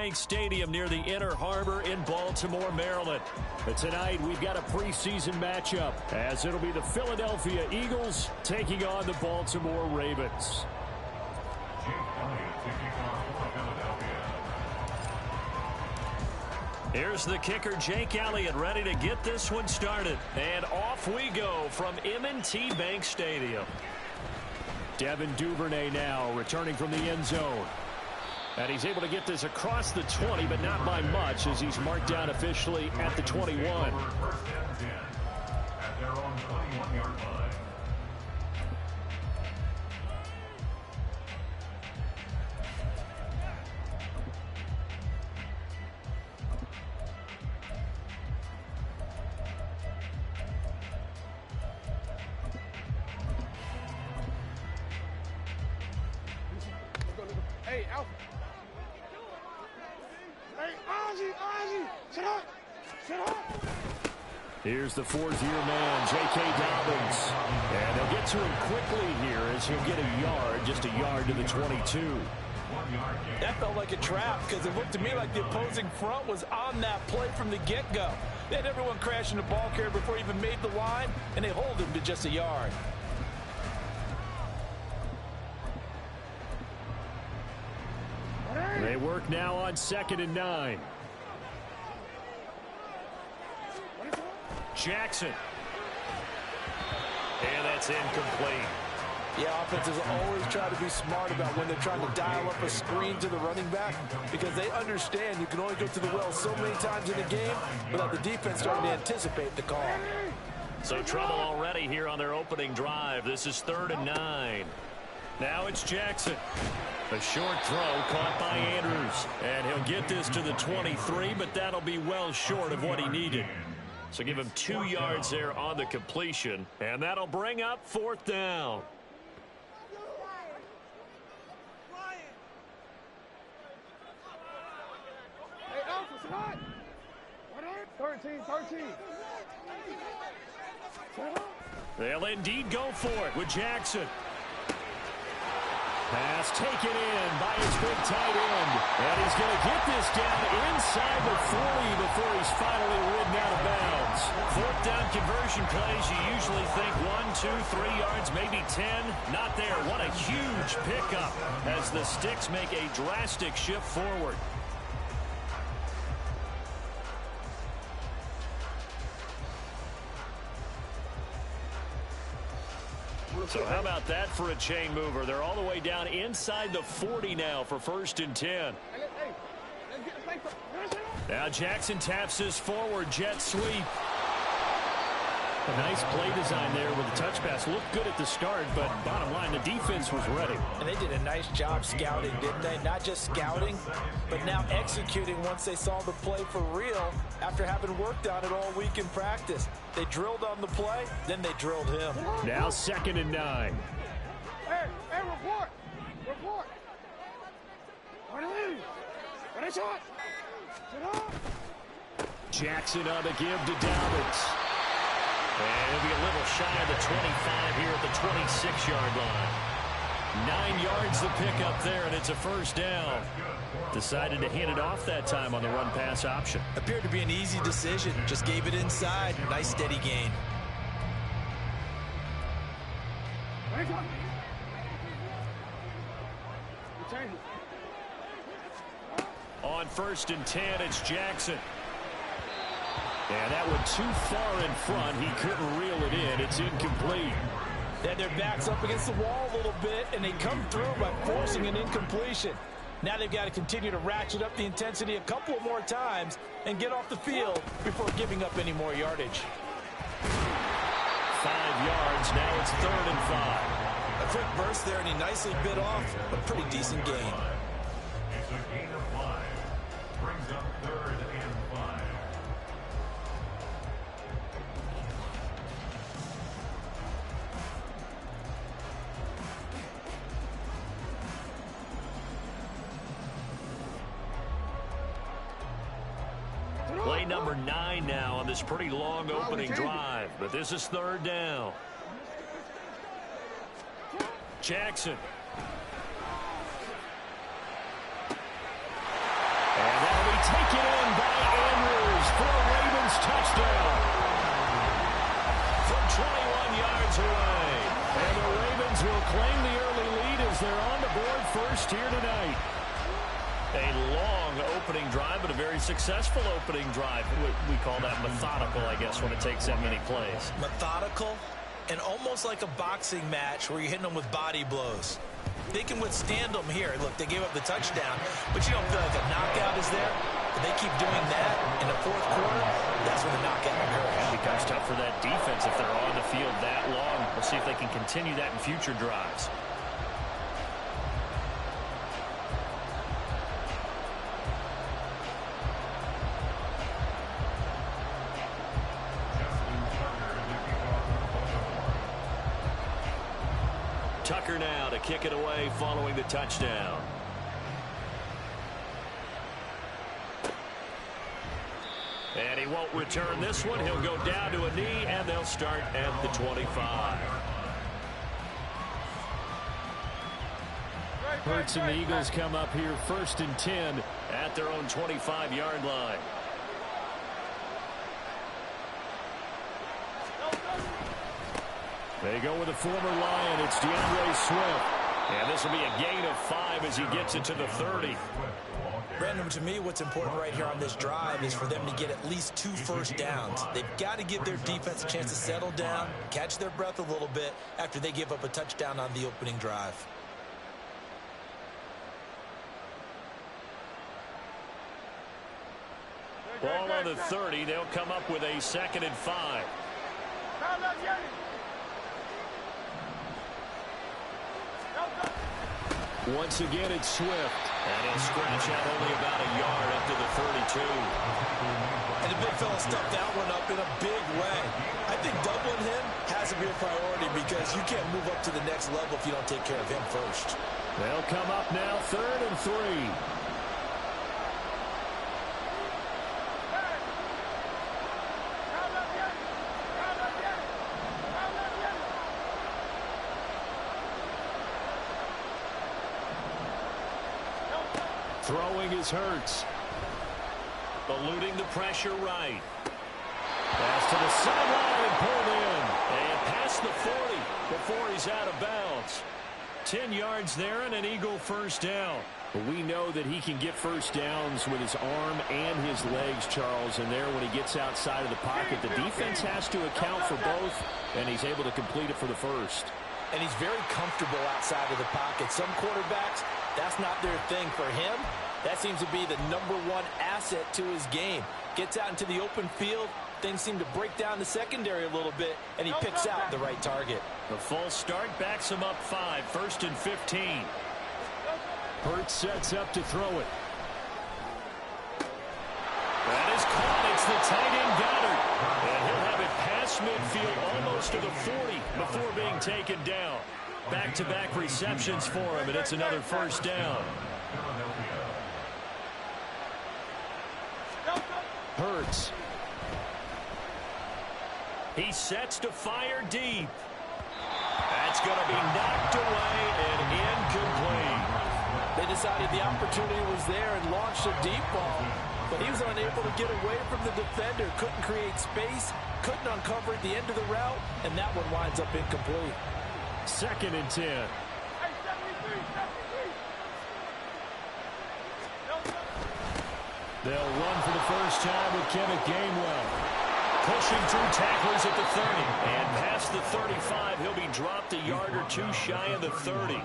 Bank Stadium near the Inner Harbor in Baltimore, Maryland. But tonight, we've got a preseason matchup, as it'll be the Philadelphia Eagles taking on the Baltimore Ravens. Here's the kicker, Jake Elliott, ready to get this one started. And off we go from M&T Bank Stadium. Devin Duvernay now returning from the end zone. And he's able to get this across the 20, but not by much, as he's marked down officially at the 21. At their own 21-yard line. Hey, Alpha. Hey, Ozzy, sit up. Here's the fourth-year man, J.K. Dobbins. And they'll get to him quickly here as he'll get a yard, just a yard to the 22. That felt like a trap because it looked to me like the opposing front was on that play from the get-go. They had everyone crashing the ball carrier before he even made the line, and they hold him to just a yard. They work now on 2nd and 9. Jackson. And that's incomplete. Yeah, offenses always try to be smart about when they're trying to dial up a screen to the running back because they understand you can only go to the well so many times in a game without the defense starting to anticipate the call. So trouble already here on their opening drive. This is 3rd and 9. Now it's Jackson. A short throw caught by Andrews. And he'll get this to the 23, but that'll be well short of what he needed. So give him 2 yards there on the completion. And that'll bring up 4th down. Hey, Alpha, sit up. 13. They'll indeed go for it with Jackson. Pass taken in by his big tight end. And he's going to get this down inside the 40 before he's finally ridden out of bounds. 4th down conversion plays, you usually think 1, 2, 3 yards, maybe 10. Not there. What a huge pickup as the Sticks make a drastic shift forward. So how about that for a chain mover? They're all the way down inside the 40 now for 1st and 10. Now Jackson taps his forward jet sweep. A nice play design there with the touch pass. Looked good at the start, but bottom line, the defense was ready. And they did a nice job scouting, didn't they? Not just scouting, but now executing once they saw the play for real after having worked on it all week in practice. They drilled on the play, then they drilled him. Now 2nd and 9. Hey, report. What is it? Jackson on the give to Dobbins. And he'll be a little shy of the 25 here at the 26-yard line. 9 yards to pick up there, and it's a 1st down. Decided to hand it off that time on the run-pass option. Appeared to be an easy decision. Just gave it inside. Nice steady gain. On 1st and 10, it's Jackson. And that one too far in front. He couldn't reel it in. It's incomplete. Then their backs up against the wall a little bit, and they come through by forcing an incompletion. Now they've got to continue to ratchet up the intensity a couple of more times and get off the field before giving up any more yardage. 5 yards. Now it's 3rd and 5. A quick burst there, and he nicely bit off a pretty decent gain. It's a gain of 5. Brings up 3rd and 5. Play number 9 now on this pretty long opening drive. But this is 3rd down. Jackson. And that'll be taken in by Andrews for a Ravens touchdown. From 21 yards away. And the Ravens will claim the early lead as they're on the board first here tonight. A long opening drive, but a very successful opening drive. We call that methodical, I guess, when it takes that many plays. Methodical and almost like a boxing match where you're hitting them with body blows. They can withstand them here. Look, they gave up the touchdown, but you don't feel like a knockout is there. If they keep doing that in the fourth quarter, that's when the knockout occurs. It becomes tough for that defense if they're on the field that long. We'll see if they can continue that in future drives. Tucker now to kick it away following the touchdown. And he won't return this one. He'll go down to a knee, and they'll start at the 25. Hurts and the Eagles come up here 1st and 10 at their own 25-yard line. They go with a former Lion. It's DeAndre Swift. And this will be a gain of 5 as he gets it to the 30. Brandon, to me, what's important right here on this drive is for them to get at least 2 first downs. They've got to give their defense a chance to settle down, catch their breath a little bit after they give up a touchdown on the opening drive. Ball on the 30. They'll come up with a 2nd and 5. Once again, it's Swift. And he'll scratch out only about a yard up to the 32. And the big fella stuffed that one up in a big way. I think doubling him has to be a priority because you can't move up to the next level if you don't take care of him first. They'll come up now 3rd and 3. Throwing is Hurts. Eluding the pressure right. Pass to the sideline and pulled in. And past the 40 before he's out of bounds. 10 yards there and an Eagle first down. But we know that he can get first downs with his arm and his legs, Charles. And there when he gets outside of the pocket, the defense has to account for both, and he's able to complete it for the first. And he's very comfortable outside of the pocket. Some quarterbacks, that's not their thing. For him, that seems to be the #1 asset to his game. Gets out into the open field, things seem to break down the secondary a little bit, and he picks out the right target. The false start backs him up 5, 1st and 15. Hurts sets up to throw it. That is caught. It's the tight end Goddard. And he'll have it past midfield almost to the 40 before being taken down. Back-to-back receptions for him, and it's another first down. Hurts. He sets to fire deep. That's going to be knocked away and incomplete. They decided the opportunity was there and launched a deep ball. But he was unable to get away from the defender. Couldn't create space. Couldn't uncover at the end of the route. And that one winds up incomplete. 2nd and 10. They'll run for the first time with Kenneth Gainwell. Pushing through tacklers at the 30. And past the 35, he'll be dropped a yard or 2 shy of the 30.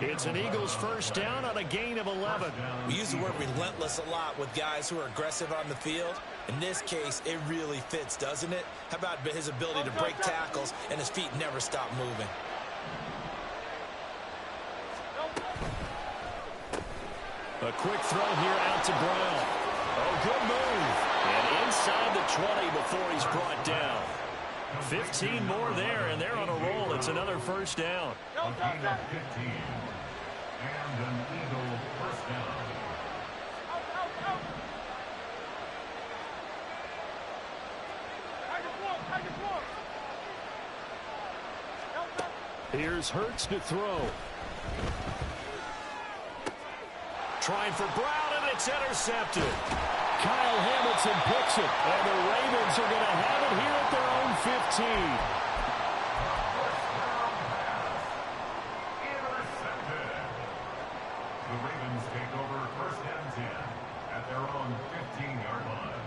It's an Eagles first down on a gain of 11. We use the word relentless a lot with guys who are aggressive on the field. In this case, it really fits, doesn't it? How about his ability to break tackles and his feet never stop moving? A quick throw here out to Brown. Oh, good move. And inside the 20 before he's brought down. 15 more there, and they're on a roll. It's another first down. And an Eagle first down. Here's Hurts to throw. Trying for Brown, and it's intercepted. Kyle Hamilton picks it. And the Ravens are going to have it here at their own 15. The Ravens take over first and 10 at their own 15-yard line.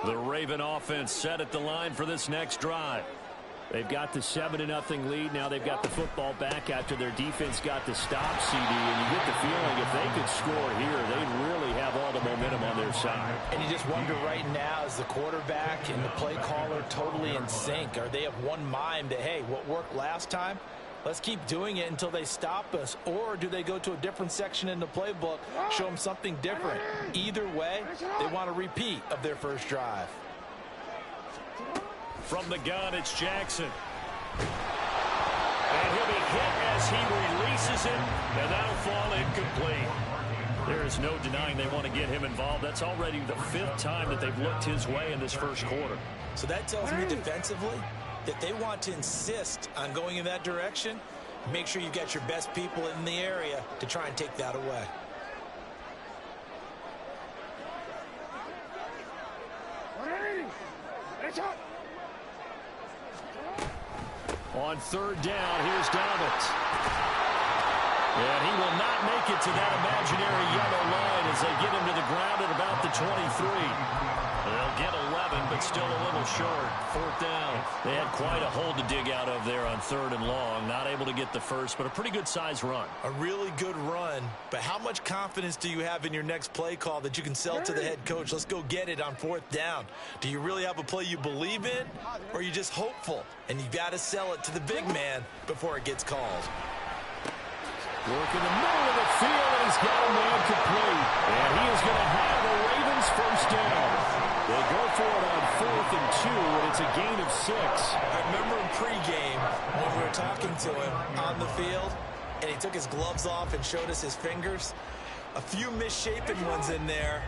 The Raven offense set at the line for this next drive. They've got the 7-0 lead. Now they've got the football back after their defense got the stop, CD. And you get the feeling if they could score here, they'd really have all the momentum on their side. And you just wonder right now, is the quarterback and the play caller totally in sync? Are they of one mind that, hey, what worked last time, let's keep doing it until they stop us? Or do they go to a different section in the playbook, show them something different? Either way, they want a repeat of their first drive. From the gun, it's Jackson. And he'll be hit as he releases it, and that'll fall incomplete. There is no denying they want to get him involved. That's already the 5th time that they've looked his way in this first quarter. So that tells me defensively that they want to insist on going in that direction. Make sure you've got your best people in the area to try and take that away. On 3rd down, here's Dobbins. And he will not make it to that imaginary yellow line as they get him to the ground at about the 23. They'll get 11, but still a little short. 4th down. They had quite a hole to dig out of there on 3rd and long. Not able to get the first, but a pretty good size run. A really good run, but how much confidence do you have in your next play call that you can sell to the head coach? Let's go get it on 4th down. Do you really have a play you believe in, or are you just hopeful? And you've got to sell it to the big man before it gets called. Work in the middle of the field, and he's got a man complete. And he is going to have the Ravens first down. They go for it on 4th and 2, and it's a gain of 6. I remember in pregame when we were talking to him on the field, and he took his gloves off and showed us his fingers. A few misshapen ones in there,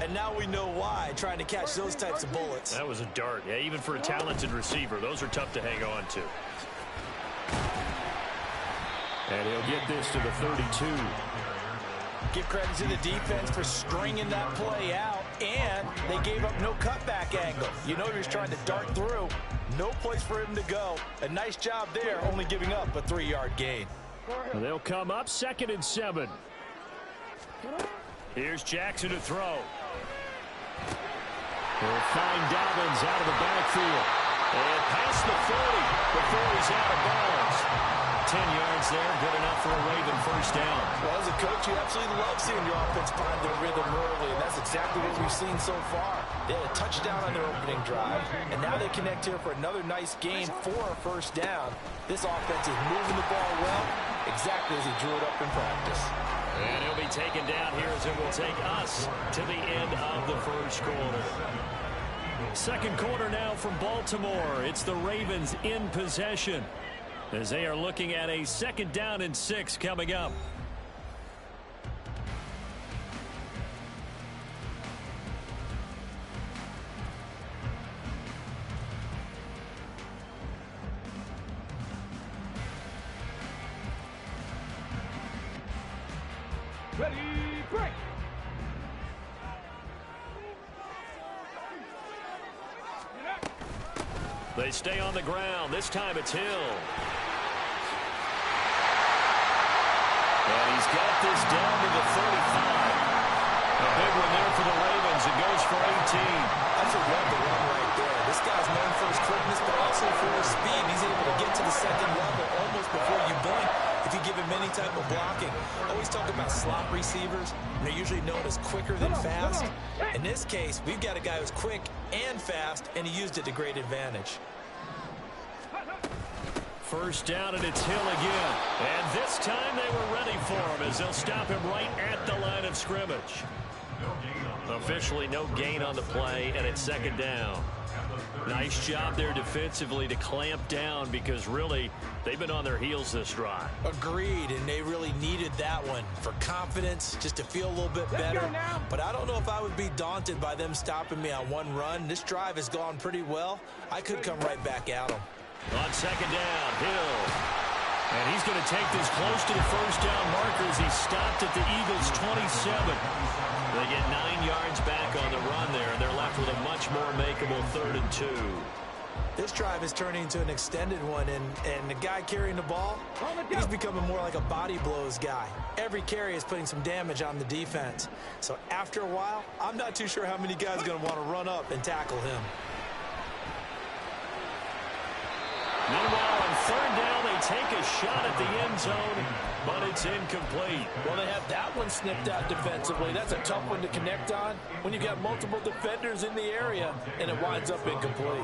and now we know why, trying to catch those types of bullets. That was a dart. Yeah, even for a talented receiver, those are tough to hang on to. And he'll get this to the 32. Give credit to the defense for stringing that play out, and they gave up no cutback angle. You know he was trying to dart through. No place for him to go. A nice job there, only giving up a 3-yard gain. And they'll come up 2nd and 7. Here's Jackson to throw. They'll find Dobbins out of the backfield. And past the 40 before he's out of bounds. 10 yards there, good enough for a Raven first down. Well, as a coach, you absolutely love seeing your offense find their rhythm early, and that's exactly what we've seen so far. They had a touchdown on their opening drive, and now they connect here for another nice gain for a first down. This offense is moving the ball well, exactly as he drew it up in practice. And he'll be taken down here as it will take us to the end of the first quarter. Second quarter now from Baltimore. It's the Ravens in possession, as they are looking at a 2nd down and 6 coming up. Ready, break. They stay on the ground. This time it's Hill. And he's got this down to the 35. A big one there for the Ravens. It goes for 18. That's a weapon run right there. This guy's known for his quickness, but also for his speed. He's able to get to the 2nd level almost before you blink if you give him any type of blocking. Always talk about slot receivers. They're usually known as quicker than fast. In this case, we've got a guy who's quick and fast, and he used it to great advantage. First down, and it's Hill again. And this time they were ready for him as they'll stop him right at the line of scrimmage. Officially no gain on the play, and it's 2nd down. Nice job there defensively to clamp down because really they've been on their heels this drive. Agreed, and they really needed that one for confidence, just to feel a little bit better. But I don't know if I would be daunted by them stopping me on one run. This drive has gone pretty well. I could come right back at them. On second down, Hill. And he's going to take this close to the first down markers. He stopped at the Eagles' 27. They get 9 yards back on the run there, and they're left with a much more makeable 3rd and 2. This drive is turning into an extended one, and the guy carrying the ball, he's becoming more like a body blows guy. Every carry is putting some damage on the defense. So after a while, I'm not too sure how many guys are going to want to run up and tackle him. Meanwhile, on 3rd down, they take a shot at the end zone, but it's incomplete. Well, they have that one snipped out defensively. That's a tough one to connect on when you got multiple defenders in the area, and it winds up incomplete.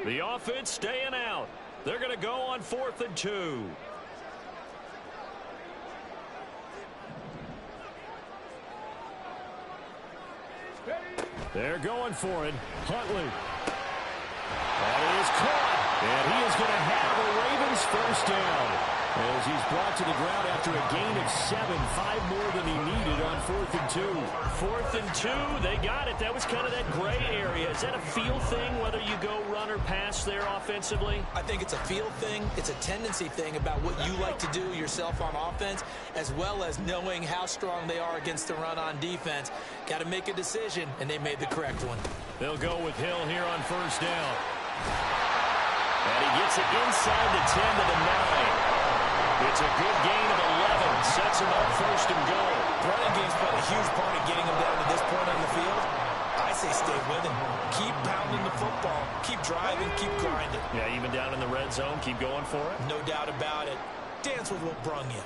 The offense staying out. They're going to go on 4th and 2. They're going for it. Huntley. That is caught. And he is going to have a Ravens first down as he's brought to the ground after a gain of 7, 5 more than he needed on 4th and 2. 4th and 2, they got it. That was kind of that gray area. Is that a feel thing, whether you go run or pass there offensively? I think it's a feel thing. It's a tendency thing about what you like to do yourself on offense, as well as knowing how strong they are against the run on defense. Got to make a decision, and they made the correct one. They'll go with Hill here on first down. And he gets it inside the 10 to the 9. It's a good gain of 11. Sets him up 1st and goal. Running game's played a huge part of getting him down to this point on the field. I say stay with him. Keep pounding the football. Keep driving. Keep grinding. Yeah, even down in the red zone, keep going for it. No doubt about it. Dance with what brung you.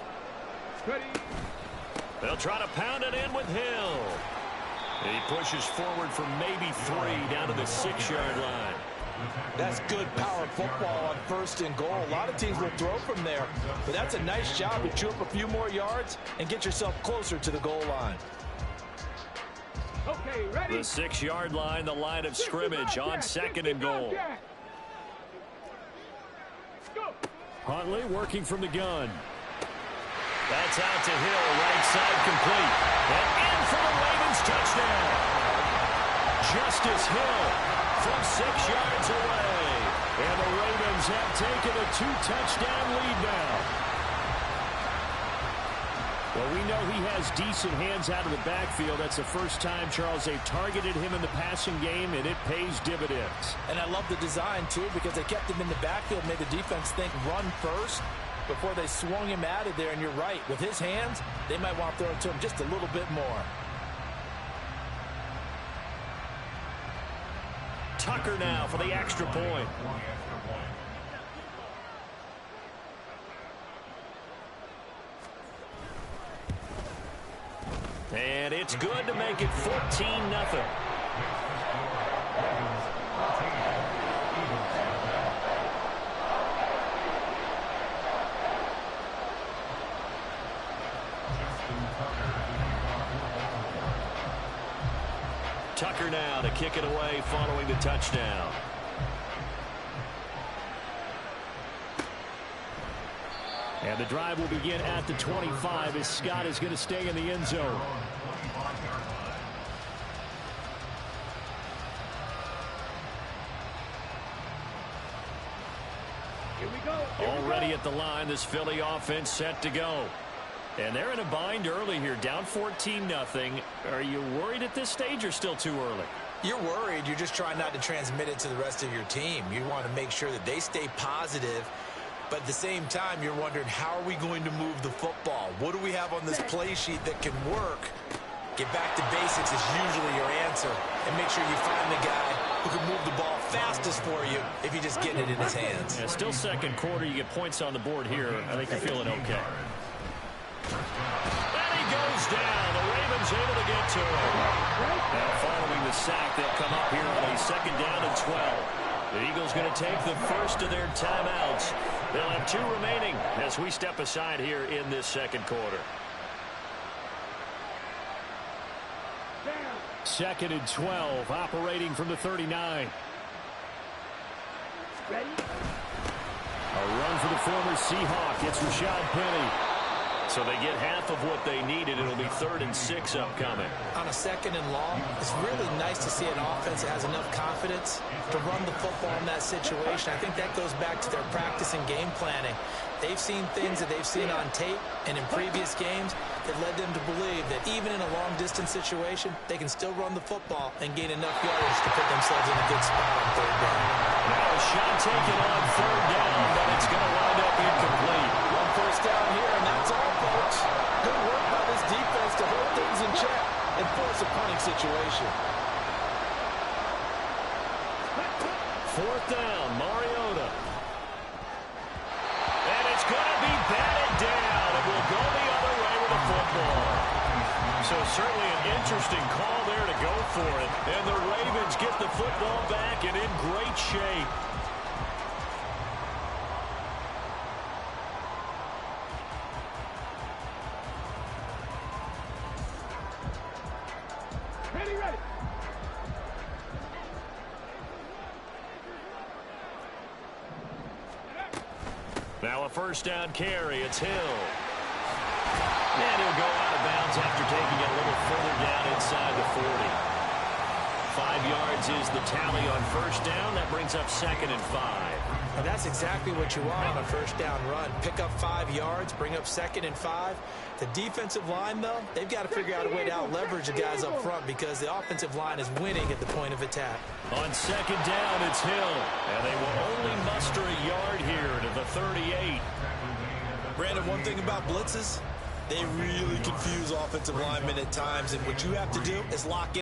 They'll try to pound it in with Hill. He pushes forward for maybe 3 down to the 6-yard line. That's good power football on 1st and goal. A lot of teams will throw from there, but that's a nice job to chew up a few more yards and get yourself closer to the goal line. Okay, ready? The 6-yard line, the line of scrimmage on 2nd and goal. Huntley working from the gun. That's out to Hill, right side complete. And in for the Ravens touchdown. Justice Hill from 6 yards away. And the Ravens have taken a 2-touchdown lead now. Well, we know he has decent hands out of the backfield. That's the first time, Charles, they've targeted him in the passing game, and it pays dividends. And I love the design, too, because they kept him in the backfield, made the defense think run first before they swung him out of there. And you're right, with his hands, they might want to throw it to him just a little bit more. Tucker now for the extra point. And it's good to make it 14-0. Tucker now to kick it away following the touchdown. And the drive will begin at the 25 as Scott is going to stay in the end zone. Here we go. Already at the line, this Philly offense set to go. And they're in a bind early here, down 14-0. Are you worried at this stage or still too early? You're worried. You're just trying not to transmit it to the rest of your team. You want to make sure that they stay positive. But at the same time, you're wondering, how are we going to move the football? What do we have on this play sheet that can work? Get back to basics is usually your answer. And make sure you find the guy who can move the ball fastest for you if you just get it in his hands. Yeah, still second quarter. You get points on the board here. I think you're feeling okay. And he goes down. The Ravens able to get to him. Now following the sack, they'll come up here on a 2nd down and 12. The Eagles going to take the first of their timeouts. They'll have 2 remaining as we step aside here in this second quarter. 2nd and 12, operating from the 39. Ready? A run for the former Seahawk. It's Rashad Penny. So they get half of what they needed. It'll be 3rd and 6 upcoming. On a 2nd and long, it's really nice to see an offense that has enough confidence to run the football in that situation. I think that goes back to their practice and game planning. They've seen things that they've seen on tape and in previous games that led them to believe that even in a long-distance situation, they can still run the football and gain enough yardage to put themselves in a good spot on 3rd down. Now a shot taken on 3rd down, but it's going to wind up incomplete. 1 first down here, and that's all, folks. Good work by this defense to hold things in check and force a punting situation. 4th down, Mariota. And it's going to be batted down. It will go the other way with the football. So certainly an interesting call there to go for it. And the Ravens get the football back and in great shape. Ready, ready. Now a 1st down carry. It's Hill. And he'll go out of bounds after taking it a little further down inside the 40. 5 yards is the tally on 1st down. That brings up 2nd and 5. And that's exactly what you want on a 1st down run. Pick up 5 yards, bring up 2nd and 5. The defensive line, though, they've got to figure out a way to out-leverage the guys up front because the offensive line is winning at the point of attack. On 2nd down, it's Hill. And they will only muster a yard here to the 38. Brandon, one thing about blitzes, they really confuse offensive linemen at times, and what you have to do is lock in.